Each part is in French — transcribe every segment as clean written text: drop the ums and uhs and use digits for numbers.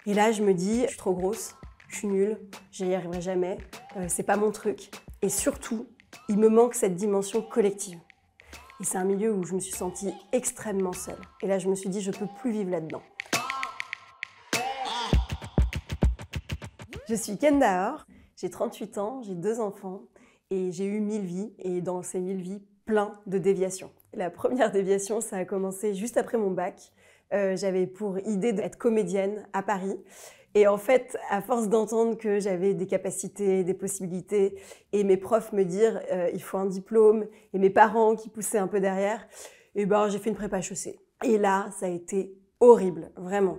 Et là, je me dis, je suis trop grosse, je suis nulle, j'y arriverai jamais, c'est pas mon truc. Et surtout, il me manque cette dimension collective. Et c'est un milieu où je me suis sentie extrêmement seule. Et là, je me suis dit, je peux plus vivre là-dedans. Je suis Kenda Or, j'ai 38 ans, j'ai 2 enfants et j'ai eu 1000 vies. Et dans ces 1000 vies, plein de déviations. La première déviation, ça a commencé juste après mon bac. J'avais pour idée d'être comédienne à Paris. Et en fait, à force d'entendre que j'avais des capacités, des possibilités, et mes profs me dire il faut un diplôme, et mes parents qui poussaient un peu derrière, et ben j'ai fait une prépa HEC. Et là, ça a été horrible, vraiment.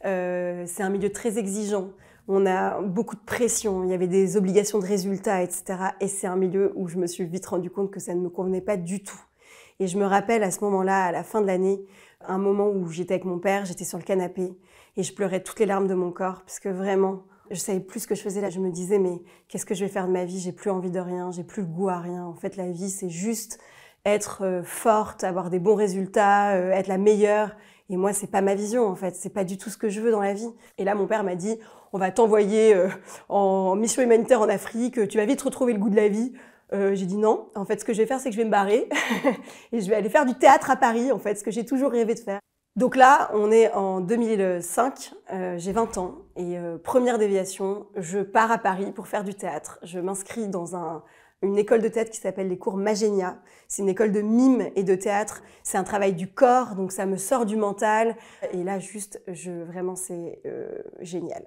C'est un milieu très exigeant. On a beaucoup de pression, il y avait des obligations de résultats, etc. Et c'est un milieu où je me suis vite rendu compte que ça ne me convenait pas du tout. Et je me rappelle à ce moment-là, à la fin de l'année, un moment où j'étais avec mon père, j'étais sur le canapé et je pleurais toutes les larmes de mon corps parce que vraiment, je savais plus ce que je faisais là. Je me disais, mais qu'est-ce que je vais faire de ma vie? J'ai plus envie de rien, j'ai plus le goût à rien. En fait, la vie, c'est juste être forte, avoir des bons résultats, être la meilleure. Et moi, c'est pas ma vision, en fait. C'est pas du tout ce que je veux dans la vie. Et là, mon père m'a dit, on va t'envoyer en mission humanitaire en Afrique, tu vas vite retrouver le goût de la vie. J'ai dit non. En fait, ce que je vais faire, c'est que je vais me barrer et je vais aller faire du théâtre à Paris, en fait, ce que j'ai toujours rêvé de faire. Donc là, on est en 2005, j'ai 20 ans et première déviation, je pars à Paris pour faire du théâtre. Je m'inscris dans une école de théâtre qui s'appelle les cours Magénia. C'est une école de mime et de théâtre. C'est un travail du corps, donc ça me sort du mental. Et là, juste, vraiment, c'est génial.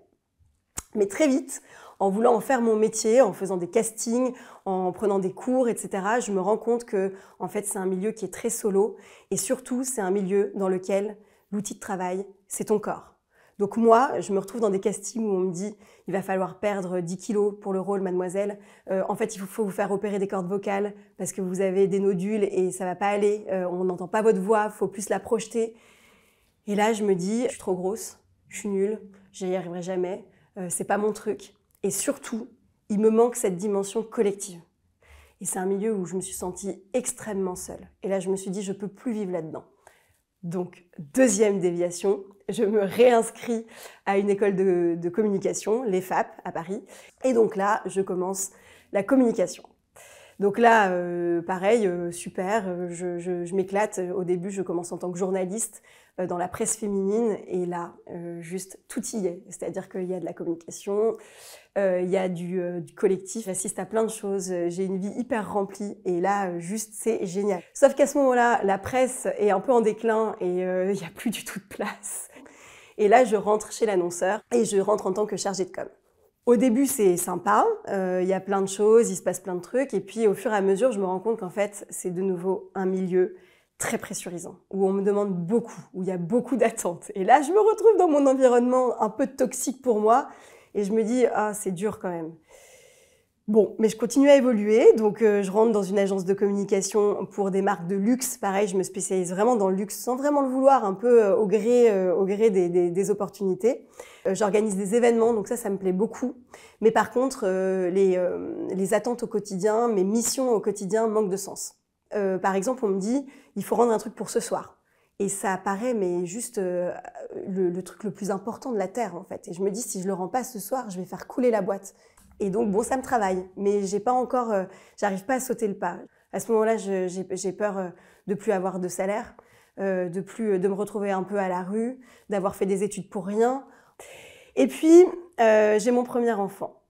Mais très vite, en voulant en faire mon métier, en faisant des castings, en prenant des cours, etc., je me rends compte que, en fait, c'est un milieu qui est très solo. Et surtout, c'est un milieu dans lequel l'outil de travail, c'est ton corps. Donc moi, je me retrouve dans des castings où on me dit « il va falloir perdre 10 kilos pour le rôle, mademoiselle. En fait, il faut vous faire opérer des cordes vocales parce que vous avez des nodules et ça va pas aller. On n'entend pas votre voix, il faut plus la projeter. » Et là, je me dis « je suis trop grosse, je suis nulle, j'y arriverai jamais. C'est pas mon truc. » Et surtout, il me manque cette dimension collective. Et c'est un milieu où je me suis sentie extrêmement seule. Et là, je me suis dit, je peux plus vivre là-dedans. Donc, deuxième déviation, je me réinscris à une école de communication, l'EFAP, à Paris. Et donc là, je commence la communication. Donc là, pareil, super, je m'éclate. Au début, je commence en tant que journaliste dans la presse féminine et là, juste tout y est. C'est-à-dire qu'il y a de la communication, il y a du collectif, j'assiste à plein de choses, j'ai une vie hyper remplie et là, juste, c'est génial. Sauf qu'à ce moment-là, la presse est un peu en déclin et il n'y a plus du tout de place. Et là, je rentre chez l'annonceur et je rentre en tant que chargée de com. Au début, c'est sympa, il y a plein de choses, il se passe plein de trucs, et puis au fur et à mesure, je me rends compte qu'en fait, c'est de nouveau un milieu très pressurisant, où on me demande beaucoup, où il y a beaucoup d'attentes. Et là, je me retrouve dans mon environnement un peu toxique pour moi, et je me dis, ah, c'est dur quand même. Bon, mais je continue à évoluer, donc je rentre dans une agence de communication pour des marques de luxe. Pareil, je me spécialise vraiment dans le luxe sans vraiment le vouloir, un peu au gré des opportunités. J'organise des événements, donc ça me plaît beaucoup. Mais par contre, les attentes au quotidien, mes missions au quotidien manquent de sens. Par exemple, on me dit, il faut rendre un truc pour ce soir. Et ça apparaît, mais juste le truc le plus important de la Terre, en fait. Et je me dis, si je le rends pas ce soir, je vais faire couler la boîte. Et donc, bon, ça me travaille, mais j'ai pas encore, j'arrive pas à sauter le pas. À ce moment-là, j'ai peur de plus avoir de salaire, de me retrouver un peu à la rue, d'avoir fait des études pour rien. Et puis, j'ai mon premier enfant.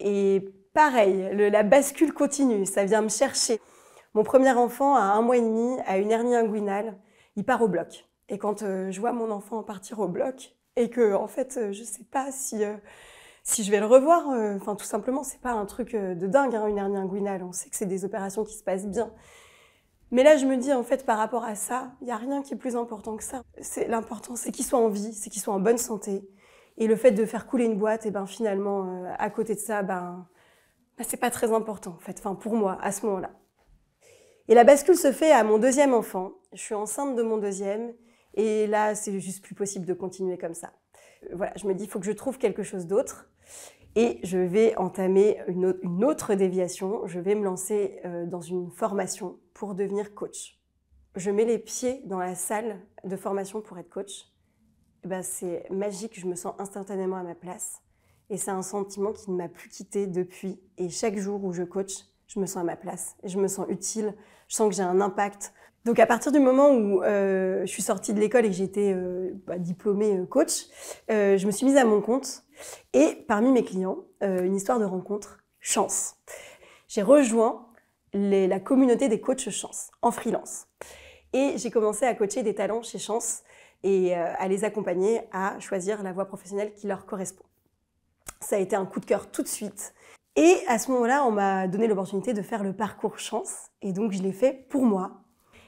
Et pareil, la bascule continue, ça vient me chercher. Mon premier enfant, à 1 mois et demi, a une hernie inguinale, il part au bloc. Et quand je vois mon enfant partir au bloc, et que, en fait, je sais pas si je vais le revoir, enfin tout simplement, c'est pas un truc de dingue, hein, une hernie inguinale. On sait que c'est des opérations qui se passent bien. Mais là, je me dis, en fait, par rapport à ça, il n'y a rien qui est plus important que ça. L'important, c'est qu'il soit en vie, c'est qu'il soit en bonne santé. Et le fait de faire couler une boîte, et ben finalement, à côté de ça, c'est pas très important, en fait, enfin pour moi, à ce moment-là. Et la bascule se fait à mon deuxième enfant. Je suis enceinte de mon deuxième. Et là, c'est juste plus possible de continuer comme ça. Voilà, je me dis, il faut que je trouve quelque chose d'autre. Et je vais entamer une autre déviation. Je vais me lancer dans une formation pour devenir coach. Je mets les pieds dans la salle de formation pour être coach. eh ben, c'est magique, je me sens instantanément à ma place. Et c'est un sentiment qui ne m'a plus quittée depuis. Et chaque jour où je coach, je me sens à ma place. Et je me sens utile, je sens que j'ai un impact. Donc à partir du moment où je suis sortie de l'école et que j'ai été diplômée coach, je me suis mise à mon compte. Et parmi mes clients, une histoire de rencontre, chance. J'ai rejoint la communauté des coachs chance en freelance. Et j'ai commencé à coacher des talents chez Chance et à les accompagner à choisir la voie professionnelle qui leur correspond. Ça a été un coup de cœur tout de suite. Et à ce moment-là, on m'a donné l'opportunité de faire le parcours Chance. Et donc, je l'ai fait pour moi.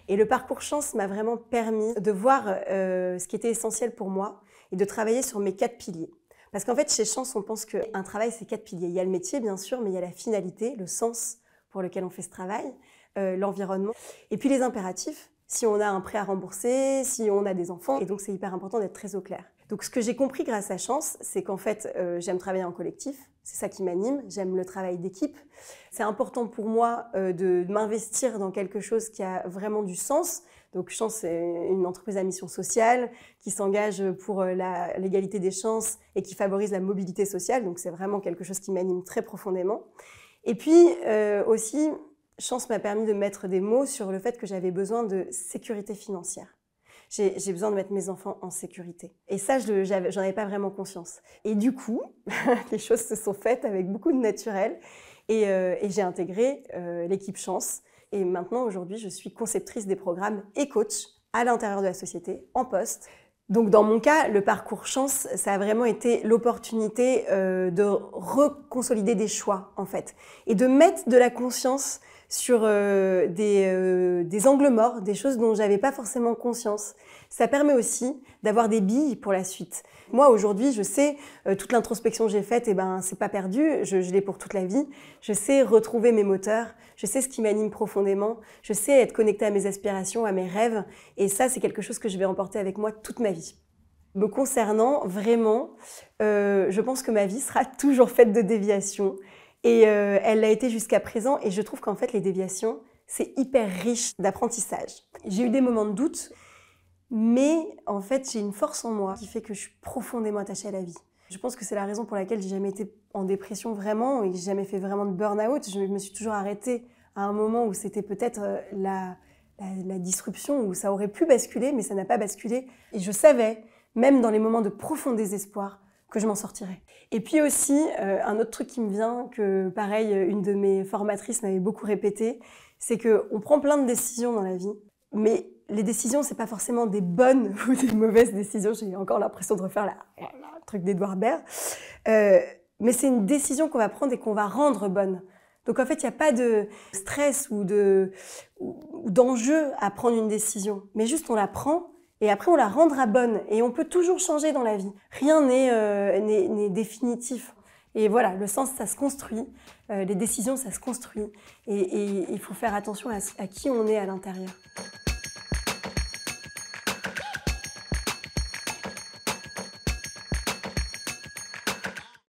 Et le parcours Chance m'a vraiment permis de voir ce qui était essentiel pour moi et de travailler sur mes 4 piliers. Parce qu'en fait, chez Chance, on pense qu'un travail, c'est 4 piliers. Il y a le métier, bien sûr, mais il y a la finalité, le sens pour lequel on fait ce travail, l'environnement, et puis les impératifs. Si on a un prêt à rembourser, si on a des enfants. Et donc, c'est hyper important d'être très au clair. Donc, ce que j'ai compris grâce à Chance, c'est qu'en fait, j'aime travailler en collectif. C'est ça qui m'anime. J'aime le travail d'équipe. C'est important pour moi de m'investir dans quelque chose qui a vraiment du sens. Donc, Chance, c'est une entreprise à mission sociale qui s'engage pour l'égalité des chances et qui favorise la mobilité sociale. Donc, c'est vraiment quelque chose qui m'anime très profondément. Et puis, aussi, Chance m'a permis de mettre des mots sur le fait que j'avais besoin de sécurité financière. J'ai besoin de mettre mes enfants en sécurité. Et ça, j'en avais pas vraiment conscience. Et du coup, les choses se sont faites avec beaucoup de naturel. Et j'ai intégré l'équipe Chance. Et maintenant, aujourd'hui, je suis conceptrice des programmes et coach à l'intérieur de la société, en poste. Donc dans mon cas, le parcours Chance, ça a vraiment été l'opportunité de reconsolider des choix, en fait. Et de mettre de la conscience sur des angles morts, des choses dont j'avais pas forcément conscience. Ça permet aussi d'avoir des billes pour la suite. Moi, aujourd'hui, je sais, toute l'introspection que j'ai faite, eh ben, c'est pas perdu, je l'ai pour toute la vie. Je sais retrouver mes moteurs, je sais ce qui m'anime profondément, je sais être connectée à mes aspirations, à mes rêves, et ça, c'est quelque chose que je vais emporter avec moi toute ma vie. Me concernant, vraiment, je pense que ma vie sera toujours faite de déviations. Et elle l'a été jusqu'à présent, et je trouve qu'en fait, les déviations, c'est hyper riche d'apprentissage. J'ai eu des moments de doute, mais en fait, j'ai une force en moi qui fait que je suis profondément attachée à la vie. Je pense que c'est la raison pour laquelle j'ai jamais été en dépression vraiment, et que j'ai jamais fait vraiment de burn-out. Je me suis toujours arrêtée à un moment où c'était peut-être la disruption, où ça aurait pu basculer, mais ça n'a pas basculé. Et je savais, même dans les moments de profond désespoir, que je m'en sortirais. Et puis aussi, un autre truc qui me vient, que pareil, une de mes formatrices m'avait beaucoup répété, c'est qu'on prend plein de décisions dans la vie, mais les décisions, c'est pas forcément des bonnes ou des mauvaises décisions. J'ai encore l'impression de refaire le truc d'Edouard Baird. Mais c'est une décision qu'on va prendre et qu'on va rendre bonne. Donc en fait, il n'y a pas de stress ou d'enjeu à prendre une décision, mais juste on la prend. Et après, on la rendra bonne. Et on peut toujours changer dans la vie. Rien n'est définitif. Et voilà, le sens, ça se construit. Les décisions, ça se construit. Et il faut faire attention à qui on est à l'intérieur.